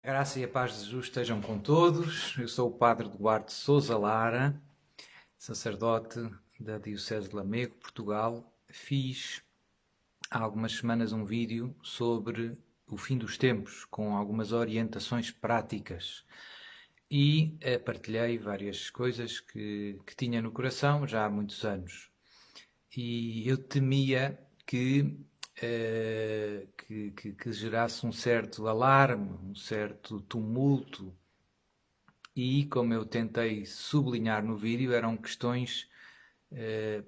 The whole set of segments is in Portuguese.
A graça e a paz de Jesus estejam com todos. Eu sou o Padre Duarte Sousa Lara, sacerdote da Diocese de Lamego, Portugal. Fiz há algumas semanas um vídeo sobre o fim dos tempos, com algumas orientações práticas. E partilhei várias coisas que tinha no coração já há muitos anos. E eu temia que gerasse um certo alarme, um certo tumulto. E, como eu tentei sublinhar no vídeo, eram questões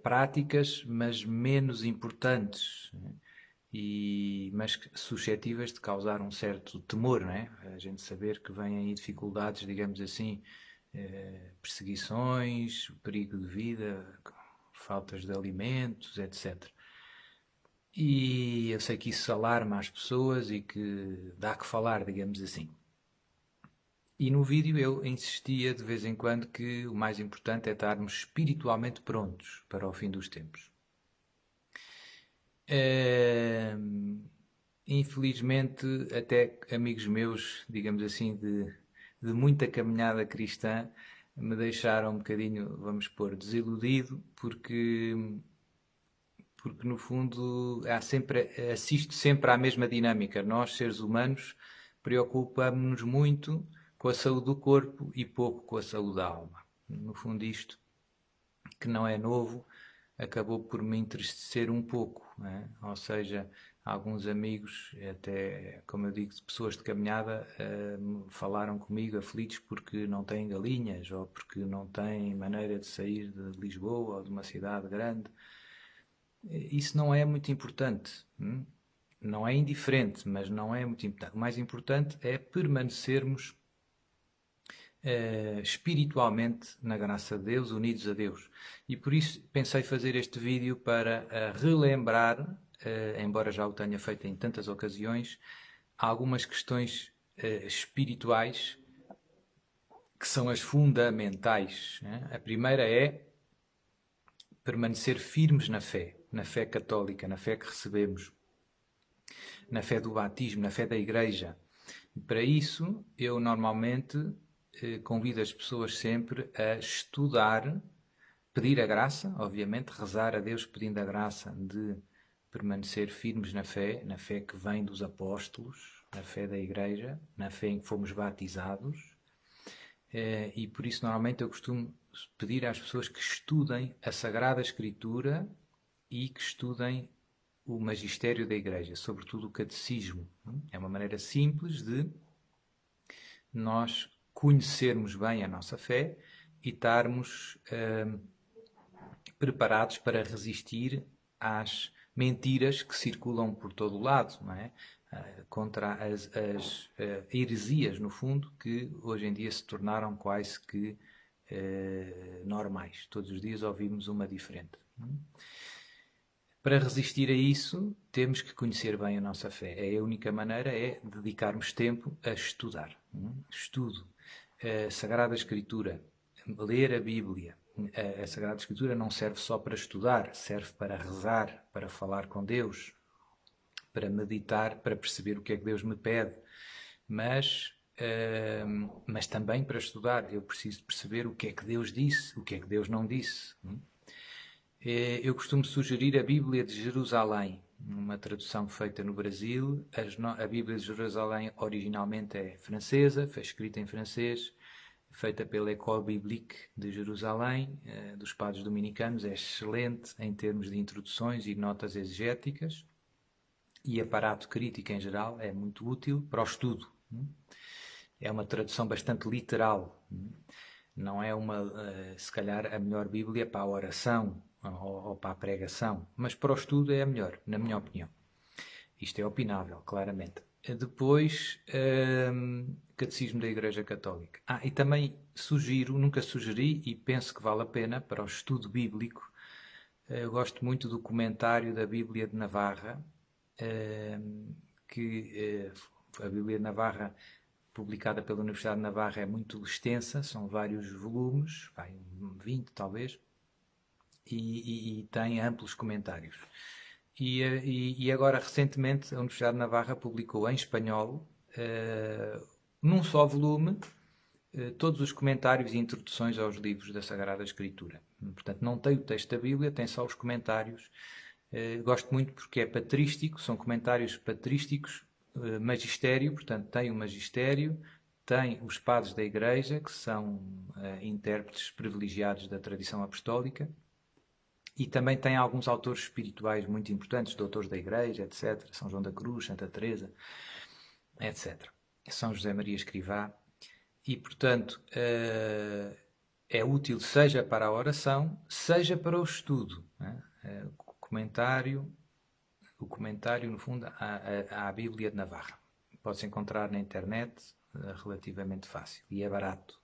práticas, mas menos importantes, né? Mas suscetíveis de causar um certo temor, não é? A gente saber que vêm aí dificuldades, digamos assim, perseguições, perigo de vida, faltas de alimentos, etc. E eu sei que isso alarma as pessoas e que dá que falar, digamos assim. E no vídeo eu insistia de vez em quando que o mais importante é estarmos espiritualmente prontos para o fim dos tempos. Infelizmente, até amigos meus, digamos assim, de muita caminhada cristã, me deixaram um bocadinho, vamos pôr, desiludido, porque no fundo assisto sempre à mesma dinâmica. Nós, seres humanos, preocupamos-nos muito com a saúde do corpo e pouco com a saúde da alma. No fundo, isto, que não é novo, acabou por me entristecer um pouco, não é? Ou seja, alguns amigos, até, como eu digo, pessoas de caminhada, falaram comigo aflitos porque não têm galinhas ou porque não têm maneira de sair de Lisboa ou de uma cidade grande. Isso não é muito importante. Não é indiferente, mas não é muito importante. O mais importante é permanecermos espiritualmente na graça de Deus, unidos a Deus. E por isso pensei fazer este vídeo para relembrar, embora já o tenha feito em tantas ocasiões, algumas questões espirituais que são as fundamentais, né? A primeira é permanecer firmes na fé católica, na fé que recebemos, na fé do batismo, na fé da Igreja. E para isso, eu normalmente convido as pessoas sempre a estudar, pedir a graça, obviamente, rezar a Deus pedindo a graça de permanecer firmes na fé que vem dos apóstolos, na fé da Igreja, na fé em que fomos batizados. E por isso, normalmente, eu costumo pedir às pessoas que estudem a Sagrada Escritura e que estudem o magistério da Igreja, sobretudo o catecismo. É uma maneira simples de nós conhecermos bem a nossa fé e estarmos preparados para resistir às mentiras que circulam por todo o lado, não é? Contra as heresias, no fundo, que hoje em dia se tornaram quase que normais. Todos os dias ouvimos uma diferente. Para resistir a isso, temos que conhecer bem a nossa fé. A única maneira é dedicarmos tempo a estudar. Estudo. A Sagrada Escritura. Ler a Bíblia. A Sagrada Escritura não serve só para estudar, serve para rezar, para falar com Deus, para meditar, para perceber o que é que Deus me pede. Mas também para estudar. Eu preciso perceber o que é que Deus disse, o que é que Deus não disse. Eu costumo sugerir a Bíblia de Jerusalém, uma tradução feita no Brasil. A Bíblia de Jerusalém originalmente é francesa, foi escrita em francês, feita pela École Biblique de Jerusalém, dos padres dominicanos. É excelente em termos de introduções e notas exegéticas e aparato crítico em geral, é muito útil para o estudo. É uma tradução bastante literal. Não é se calhar, a melhor Bíblia para a oração ou para a pregação, mas para o estudo é a melhor, na minha opinião. Isto é opinável, claramente. Depois, Catecismo da Igreja Católica. E também nunca sugeri, e penso que vale a pena, para o estudo bíblico, eu gosto muito do comentário da Bíblia de Navarra, a Bíblia de Navarra, publicada pela Universidade de Navarra, é muito extensa, são vários volumes, 20 talvez, e tem amplos comentários. E agora, recentemente, a Universidade de Navarra publicou em espanhol num só volume, todos os comentários e introduções aos livros da Sagrada Escritura. Portanto, não tem o texto da Bíblia, tem só os comentários. Gosto muito porque é patrístico, são comentários patrísticos, magistério, portanto, tem o magistério, tem os padres da Igreja, que são intérpretes privilegiados da tradição apostólica, e também tem alguns autores espirituais muito importantes, doutores da Igreja, etc. São João da Cruz, Santa Teresa, etc. São José Maria Escrivá. E, portanto, é útil seja para a oração, seja para o estudo. O comentário, no fundo, à Bíblia de Navarra. Pode-se encontrar na internet, relativamente fácil. E é barato.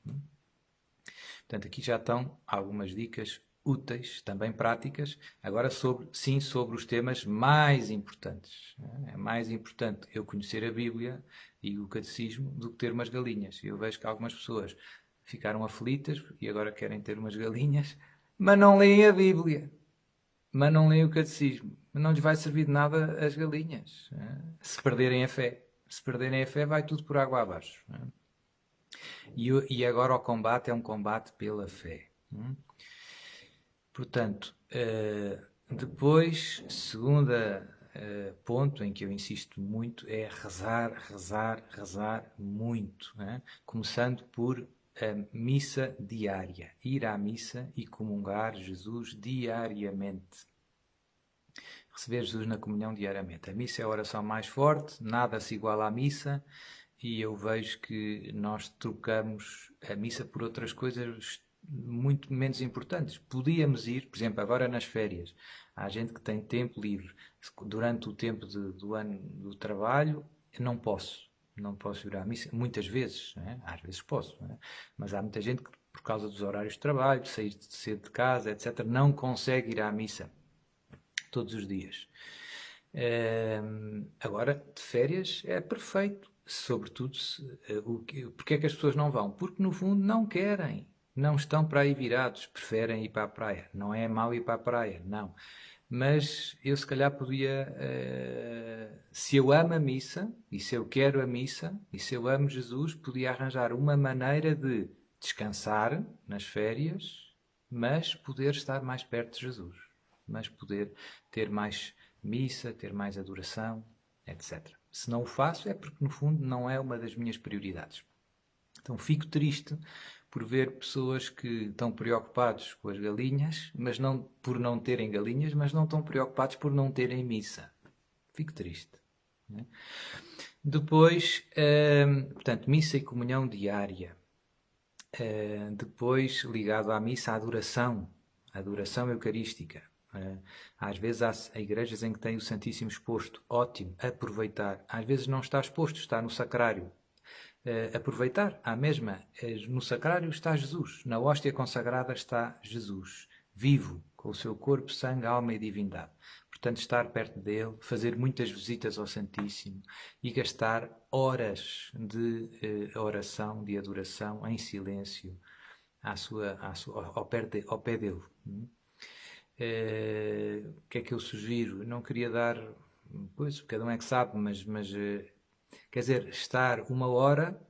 Portanto, aqui já estão algumas dicas úteis, também práticas, agora sobre os temas mais importantes. É mais importante eu conhecer a Bíblia e o catecismo do que ter umas galinhas. Eu vejo que algumas pessoas ficaram aflitas e agora querem ter umas galinhas, mas não leem a Bíblia, mas não leem o catecismo. Não lhes vai servir de nada as galinhas, se perderem a fé. Se perderem a fé, vai tudo por água abaixo. E agora o combate é um combate pela fé. Portanto, depois, segunda ponto em que eu insisto muito é rezar muito. Começando por a missa diária. Ir à missa e comungar Jesus diariamente. Receber Jesus na comunhão diariamente. A missa é a oração mais forte, nada se iguala à missa, e eu vejo que nós trocamos a missa por outras coisas muito menos importantes. Podíamos ir, por exemplo, agora nas férias. Há gente que tem tempo livre. Durante o tempo do ano do trabalho, eu não posso ir à missa. Muitas vezes, às vezes posso, mas há muita gente que, por causa dos horários de trabalho, de sair cedo de casa, etc., não consegue ir à missa todos os dias. Agora, de férias, é perfeito. Sobretudo, porque é que as pessoas não vão? Porque, no fundo, não querem. Não estão para aí virados. Preferem ir para a praia. Não é mau ir para a praia, não. Mas eu, se calhar, podia... se eu amo a missa, e se eu quero a missa, e se eu amo Jesus, podia arranjar uma maneira de descansar nas férias, mas poder estar mais perto de Jesus. Mas poder ter mais missa, ter mais adoração, etc. Se não o faço é porque, no fundo, não é uma das minhas prioridades. Então, fico triste por ver pessoas que estão preocupados com as galinhas, mas não por não terem galinhas, mas não estão preocupados por não terem missa. Fico triste. Depois, portanto, missa e comunhão diária. Depois, ligado à missa, a adoração eucarística. Às vezes há igrejas em que tem o Santíssimo exposto. Ótimo, aproveitar. Às vezes não está exposto, está no sacrário. Aproveitar, à mesma. No sacrário está Jesus. Na hóstia consagrada está Jesus. Vivo, com o seu corpo, sangue, alma e divindade. Portanto, estar perto dele, fazer muitas visitas ao Santíssimo e gastar horas de oração, de adoração, em silêncio, ao pé dele. O que é que eu sugiro? Não queria dar... Pois, cada um é que sabe, mas quer dizer, estar uma hora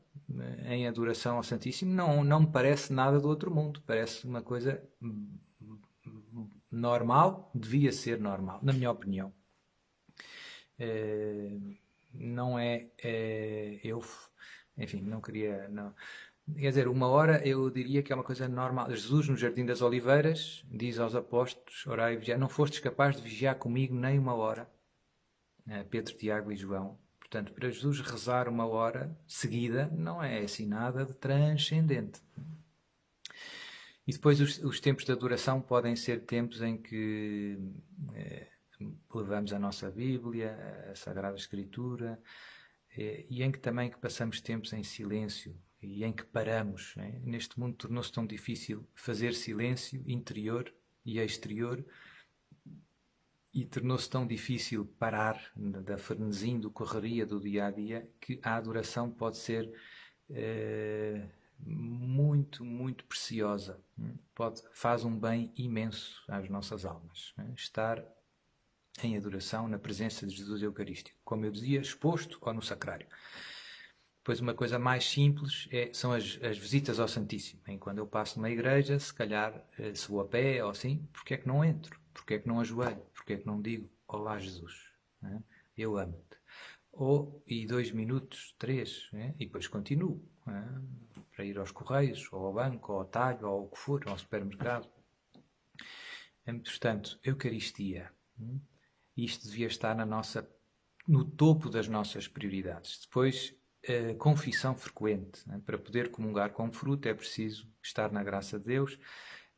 em adoração ao Santíssimo não me parece nada do outro mundo. Parece uma coisa normal, devia ser normal, na minha opinião. Não é... enfim, não queria... Não. Quer dizer, uma hora eu diria que é uma coisa normal. Jesus, no Jardim das Oliveiras, diz aos apóstolos, orai e vigiai, não fostes capazes de vigiar comigo nem uma hora. Pedro, Tiago e João. Portanto, para Jesus rezar uma hora seguida não é assim nada de transcendente. E depois os tempos de adoração podem ser tempos em que levamos a nossa Bíblia, a Sagrada Escritura, e em que também passamos tempos em silêncio e em que paramos. Neste mundo tornou-se tão difícil fazer silêncio interior e exterior, e tornou-se tão difícil parar da frenesim, do correria do dia-a-dia, que a adoração pode ser muito, muito preciosa. Faz um bem imenso às nossas almas. Estar em adoração na presença de Jesus Eucarístico. Como eu dizia, exposto ou no sacrário. Depois uma coisa mais simples são as visitas ao Santíssimo. Quando eu passo numa igreja, se calhar, se vou a pé ou assim, porque é que não entro? Porque é que não ajoelho? Porque é que não digo, olá Jesus, né? Eu amo-te. E 2 minutos, 3, né? E depois continuo, né? Para ir aos correios, ou ao banco, ou ao talho, ou o que for, ao supermercado. Portanto, Eucaristia, isto devia estar no topo das nossas prioridades. Depois, confissão frequente, né? Para poder comungar com fruto é preciso estar na graça de Deus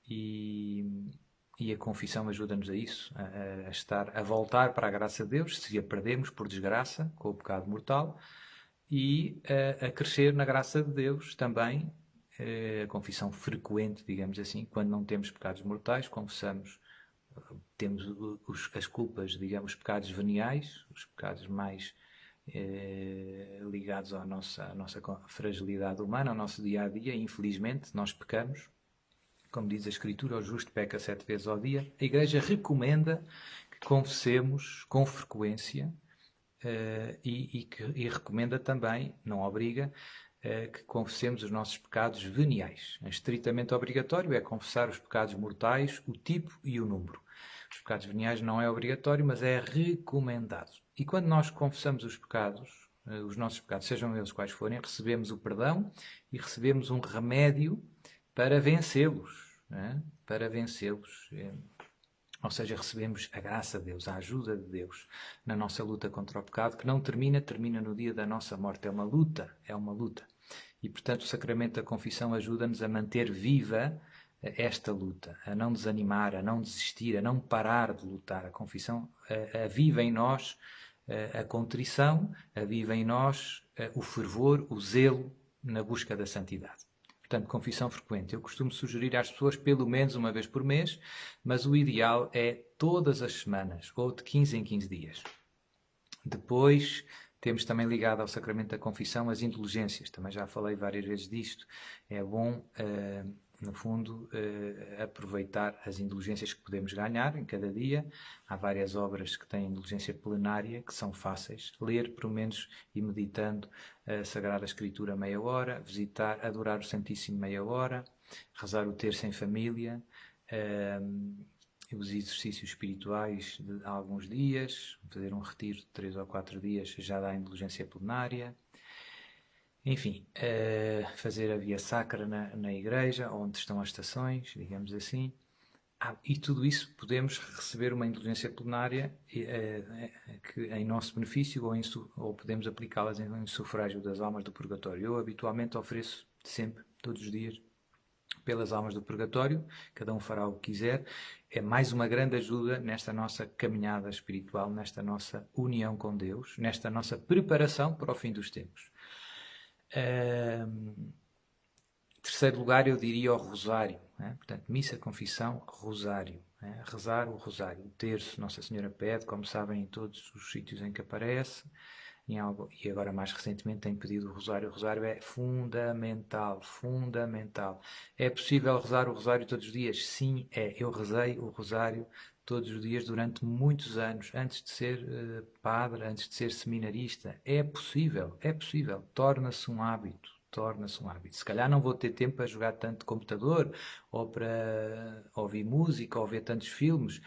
e a confissão ajuda-nos a isso, a voltar para a graça de Deus, se a perdemos por desgraça, com o pecado mortal, e a crescer na graça de Deus também, a confissão frequente, digamos assim, quando não temos pecados mortais, confessamos, temos as culpas, digamos, os pecados veniais, os pecados mais ligados à nossa fragilidade humana, ao nosso dia-a-dia. Infelizmente, nós pecamos. Como diz a Escritura, o justo peca 7 vezes ao dia. A Igreja recomenda que confessemos com frequência e recomenda também, não obriga, que confessemos os nossos pecados veniais. Estritamente obrigatório é confessar os pecados mortais, o tipo e o número. Os pecados veniais não é obrigatório, mas é recomendado. E quando nós confessamos os pecados, os nossos pecados, sejam eles quais forem, recebemos o perdão e recebemos um remédio para vencê-los, né? Para vencê-los. Ou seja, recebemos a graça de Deus, a ajuda de Deus na nossa luta contra o pecado, que não termina no dia da nossa morte. É uma luta, é uma luta. E, portanto, o sacramento da confissão ajuda-nos a manter viva esta luta, a não desanimar, a não desistir, a não parar de lutar. A confissão aviva em nós a contrição, aviva em nós o fervor, o zelo na busca da santidade. Portanto, confissão frequente. Eu costumo sugerir às pessoas pelo menos uma vez por mês, mas o ideal é todas as semanas, ou de 15 em 15 dias. Depois, temos também ligado ao sacramento da confissão as indulgências. Também já falei várias vezes disto. É bom, no fundo, aproveitar as indulgências que podemos ganhar em cada dia. Há várias obras que têm indulgência plenária, que são fáceis. Ler, pelo menos, e meditando a Sagrada Escritura meia hora, visitar, adorar o Santíssimo meia hora, rezar o terço em família, os exercícios espirituais de alguns dias, fazer um retiro de 3 ou 4 dias já dá indulgência plenária. Enfim, fazer a via sacra na igreja, onde estão as estações, digamos assim. E tudo isso podemos receber uma indulgência plenária que, em nosso benefício ou podemos aplicá-las em sufrágio das almas do purgatório. Eu habitualmente ofereço sempre, todos os dias, pelas almas do purgatório, cada um fará o que quiser. É mais uma grande ajuda nesta nossa caminhada espiritual, nesta nossa união com Deus, nesta nossa preparação para o fim dos tempos. Terceiro lugar, eu diria o rosário, né? Portanto, missa, confissão, rosário, né? Rezar o rosário. O terço, Nossa Senhora pede, como sabem, em todos os sítios em que aparece, e agora mais recentemente tem pedido o rosário. O rosário é fundamental, fundamental. É possível rezar o rosário todos os dias? Sim, é. Eu rezei o rosário todos os dias durante muitos anos, antes de ser padre, antes de ser seminarista. É possível, é possível. Torna-se um hábito. Torna-se um hábito. Se calhar não vou ter tempo para jogar tanto computador, ou para ouvir música, ou ver tantos filmes.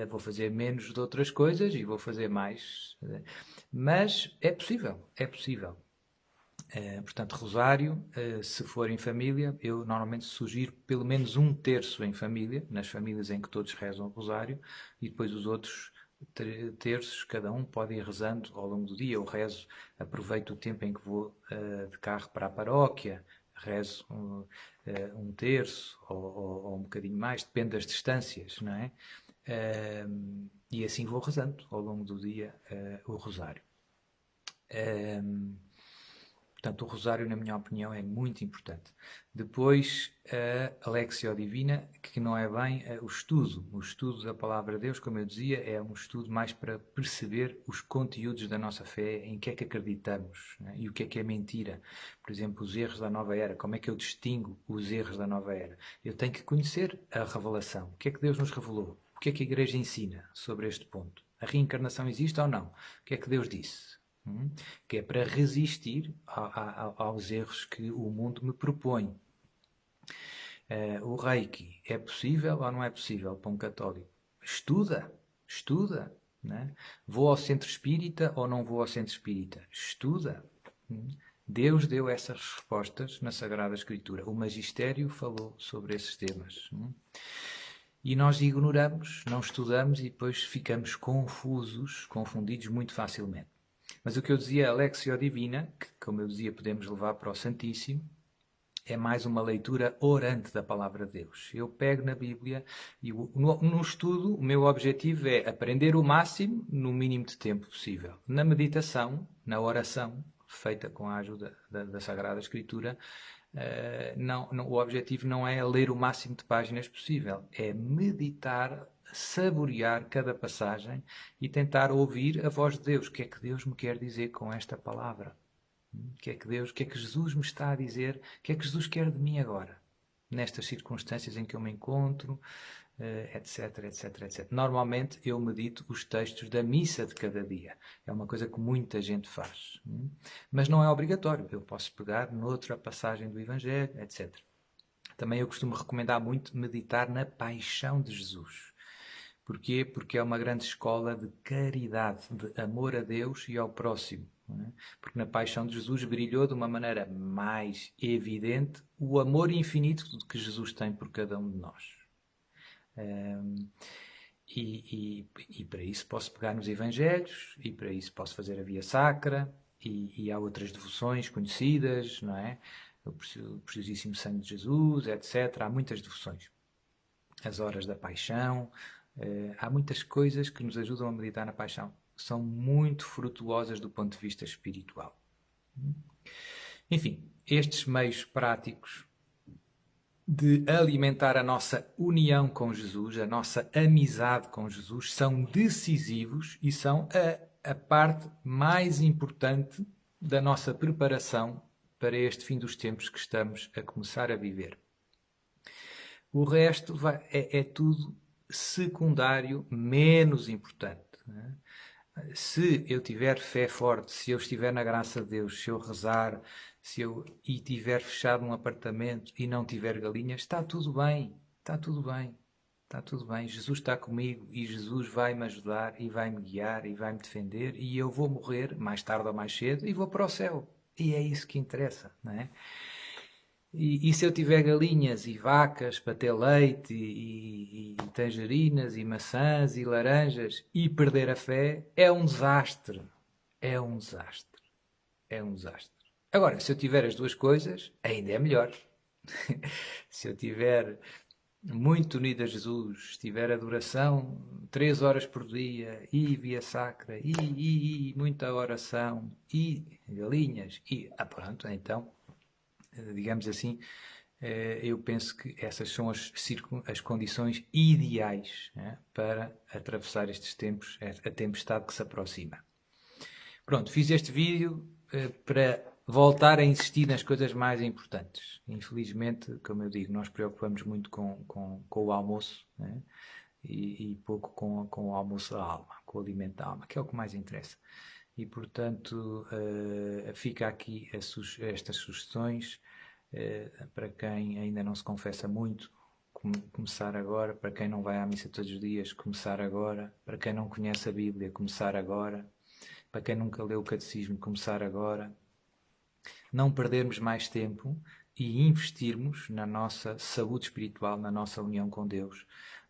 Vou fazer menos de outras coisas e vou fazer mais. Mas é possível, é possível. Portanto, rosário, se for em família, eu normalmente sugiro pelo menos um terço em família, nas famílias em que todos rezam o rosário, e depois os outros terços, cada um pode ir rezando ao longo do dia. Eu rezo, aproveito o tempo em que vou de carro para a paróquia, rezo um terço ou um bocadinho mais, depende das distâncias, não é? E assim vou rezando ao longo do dia o rosário. Portanto, o rosário, na minha opinião, é muito importante. Depois, a Lectio Divina, que não é bem o estudo. O estudo da Palavra de Deus, como eu dizia, é um estudo mais para perceber os conteúdos da nossa fé, em que é que acreditamos, né? E o que é mentira. Por exemplo, os erros da nova era. Como é que eu distingo os erros da nova era? Eu tenho que conhecer a revelação. O que é que Deus nos revelou? O que é que a Igreja ensina sobre este ponto? A reencarnação existe ou não? O que é que Deus disse? que é para resistir aos erros que o mundo me propõe. O Reiki é possível ou não é possível para um católico? Estuda, estuda. Né? Vou ao centro espírita ou não vou ao centro espírita? Estuda. Deus deu essas respostas na Sagrada Escritura. O Magistério falou sobre esses temas. E nós ignoramos, não estudamos e depois ficamos confundidos muito facilmente. Mas o que eu dizia, a Lectio Divina, que, como eu dizia, podemos levar para o Santíssimo, é mais uma leitura orante da Palavra de Deus. Eu pego na Bíblia e no estudo o meu objetivo é aprender o máximo no mínimo de tempo possível. Na meditação, na oração, feita com a ajuda da Sagrada Escritura, o objetivo não é ler o máximo de páginas possível, é meditar, saborear cada passagem e tentar ouvir a voz de Deus. O que é que Deus me quer dizer com esta palavra? O que é que Jesus me está a dizer? O que é que Jesus quer de mim agora? Nestas circunstâncias em que eu me encontro, etc, etc, etc. Normalmente eu medito os textos da missa de cada dia. É uma coisa que muita gente faz. Mas não é obrigatório. Eu posso pegar noutra passagem do Evangelho, etc. Também eu costumo recomendar muito meditar na paixão de Jesus. Porquê? Porque é uma grande escola de caridade, de amor a Deus e ao próximo. Porque na paixão de Jesus brilhou de uma maneira mais evidente o amor infinito que Jesus tem por cada um de nós. E para isso posso pegar nos Evangelhos, e para isso posso fazer a Via Sacra, e há outras devoções conhecidas, não é? O Preciosíssimo Sangue de Jesus, etc. Há muitas devoções. As horas da paixão, há muitas coisas que nos ajudam a meditar na paixão. São muito frutuosas do ponto de vista espiritual. Enfim, estes meios práticos de alimentar a nossa união com Jesus, a nossa amizade com Jesus, são decisivos e são a parte mais importante da nossa preparação para este fim dos tempos que estamos a começar a viver. O resto é tudo secundário, menos importante. Né? Se eu tiver fé forte, se eu estiver na graça de Deus, se eu rezar, e tiver fechado um apartamento e não tiver galinhas, está tudo bem, está tudo bem, está tudo bem. Jesus está comigo e Jesus vai-me ajudar e vai-me guiar e vai-me defender e eu vou morrer, mais tarde ou mais cedo, e vou para o céu. E é isso que interessa, não é? E se eu tiver galinhas e vacas para ter leite e tangerinas e maçãs e laranjas e perder a fé, é um desastre. É um desastre. É um desastre. Agora, se eu tiver as duas coisas, ainda é melhor. Se eu tiver muito unido a Jesus, tiver adoração 3 horas por dia e via sacra e muita oração e galinhas e pronto, então digamos assim, eu penso que essas são as condições ideais, né, para atravessar estes tempos, a tempestade que se aproxima. Pronto, fiz este vídeo para voltar a insistir nas coisas mais importantes. Infelizmente, como eu digo, nós preocupamos muito com o almoço, né, e pouco com o almoço da alma, com o alimento da alma, que é o que mais interessa. E, portanto, fica aqui estas sugestões para quem ainda não se confessa muito, começar agora, para quem não vai à missa todos os dias, começar agora, para quem não conhece a Bíblia, começar agora, para quem nunca leu o Catecismo, começar agora. Não perdermos mais tempo e investirmos na nossa saúde espiritual, na nossa união com Deus,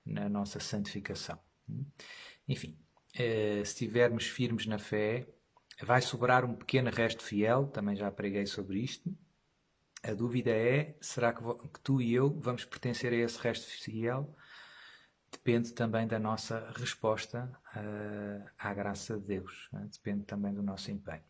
na nossa santificação. Enfim, se estivermos firmes na fé, vai sobrar um pequeno resto fiel, também já preguei sobre isto. A dúvida é, será que tu e eu vamos pertencer a esse resto fiel? Depende também da nossa resposta à graça de Deus, né? Depende também do nosso empenho.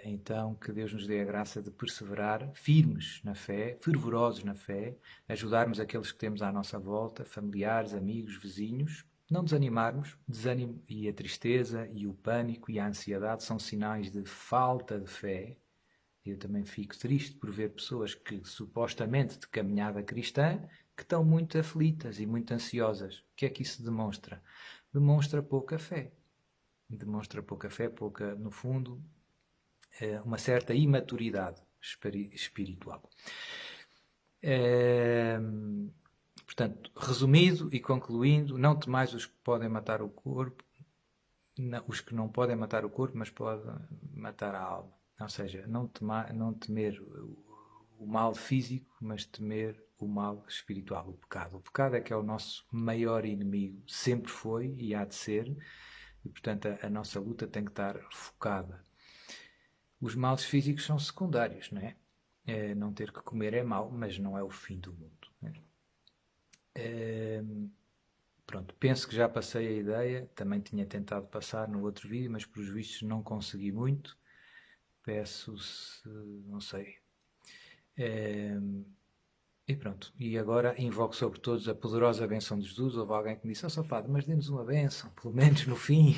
Então, que Deus nos dê a graça de perseverar firmes na fé, fervorosos na fé, ajudarmos aqueles que temos à nossa volta, familiares, amigos, vizinhos, não desanimarmos. Desânimo e a tristeza e o pânico e a ansiedade são sinais de falta de fé. Eu também fico triste por ver pessoas que, supostamente de caminhada cristã, que estão muito aflitas e muito ansiosas. O que é que isso demonstra? Demonstra pouca fé. demonstra pouca fé, no fundo, uma certa imaturidade espiritual. Portanto, resumido e concluindo, não temais os que podem matar o corpo, os que não podem matar o corpo, mas podem matar a alma. Ou seja, não temer o mal físico, mas temer o mal espiritual, o pecado. O pecado é que é o nosso maior inimigo, sempre foi e há de ser, e portanto a nossa luta tem que estar focada. Os males físicos são secundários, não é? Não ter que comer é mau, mas não é o fim do mundo. Pronto, penso que já passei a ideia, também tinha tentado passar no outro vídeo, mas pelos vistos não consegui muito. Peço-se, não sei. E pronto, e agora invoco sobre todos a poderosa bênção de Jesus. Houve alguém que me disse, Sr. Padre, mas dê-nos uma bênção, pelo menos no fim.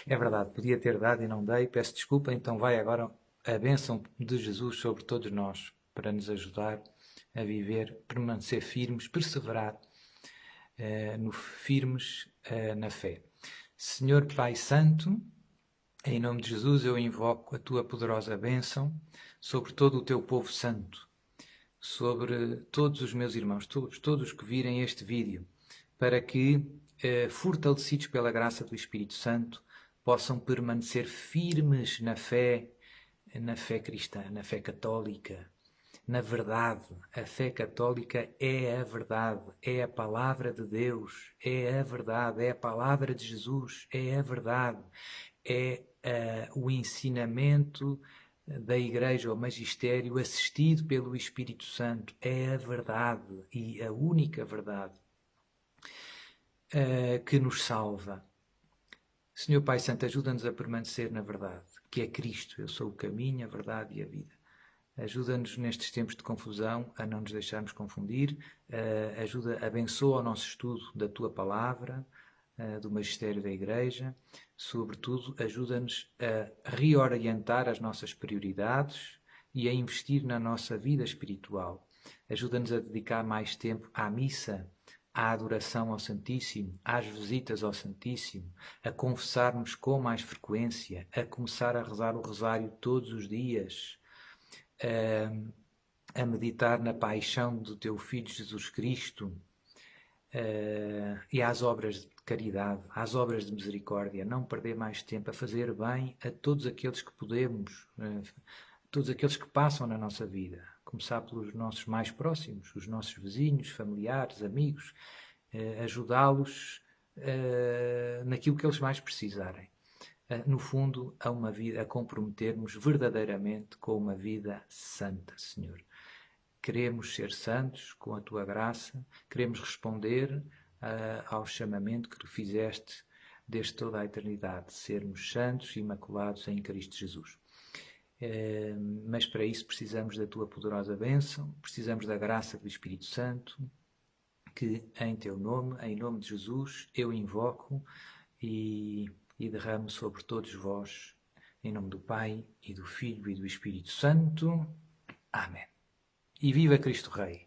É verdade, podia ter dado e não dei, peço desculpa, então vai agora a bênção de Jesus sobre todos nós, para nos ajudar a viver, permanecer firmes, perseverar firmes na fé. Senhor Pai Santo, em nome de Jesus eu invoco a tua poderosa bênção sobre todo o teu povo santo, sobre todos os meus irmãos, todos que virem este vídeo, para que, fortalecidos pela graça do Espírito Santo, possam permanecer firmes na fé cristã, na fé católica, na verdade. A fé católica é a verdade, é a palavra de Deus, é a verdade, é a palavra de Jesus, é a verdade, é o ensinamento da Igreja, o magistério assistido pelo Espírito Santo, é a verdade e a única verdade que nos salva. Senhor Pai Santo, ajuda-nos a permanecer na verdade, que é Cristo. Eu sou o caminho, a verdade e a vida. Ajuda-nos nestes tempos de confusão a não nos deixarmos confundir. Abençoa o nosso estudo da Tua Palavra, do Magistério da Igreja. Sobretudo, ajuda-nos a reorientar as nossas prioridades e a investir na nossa vida espiritual. Ajuda-nos a dedicar mais tempo à missa, à adoração ao Santíssimo, às visitas ao Santíssimo, a confessarmos com mais frequência, a começar a rezar o rosário todos os dias, a meditar na paixão do teu Filho Jesus Cristo e às obras de caridade, às obras de misericórdia, não perder mais tempo a fazer bem a todos aqueles que podemos, todos aqueles que passam na nossa vida. Começar pelos nossos mais próximos, os nossos vizinhos, familiares, amigos, ajudá-los naquilo que eles mais precisarem. No fundo, a comprometermos verdadeiramente com uma vida santa, Senhor. Queremos ser santos com a Tua graça, queremos responder ao chamamento que fizeste desde toda a eternidade, sermos santos e imaculados em Cristo Jesus. Mas para isso precisamos da Tua poderosa bênção, precisamos da graça do Espírito Santo, que em Teu nome, em nome de Jesus, eu invoco e derramo sobre todos vós, em nome do Pai, e do Filho, e do Espírito Santo. Amém. E viva Cristo Rei!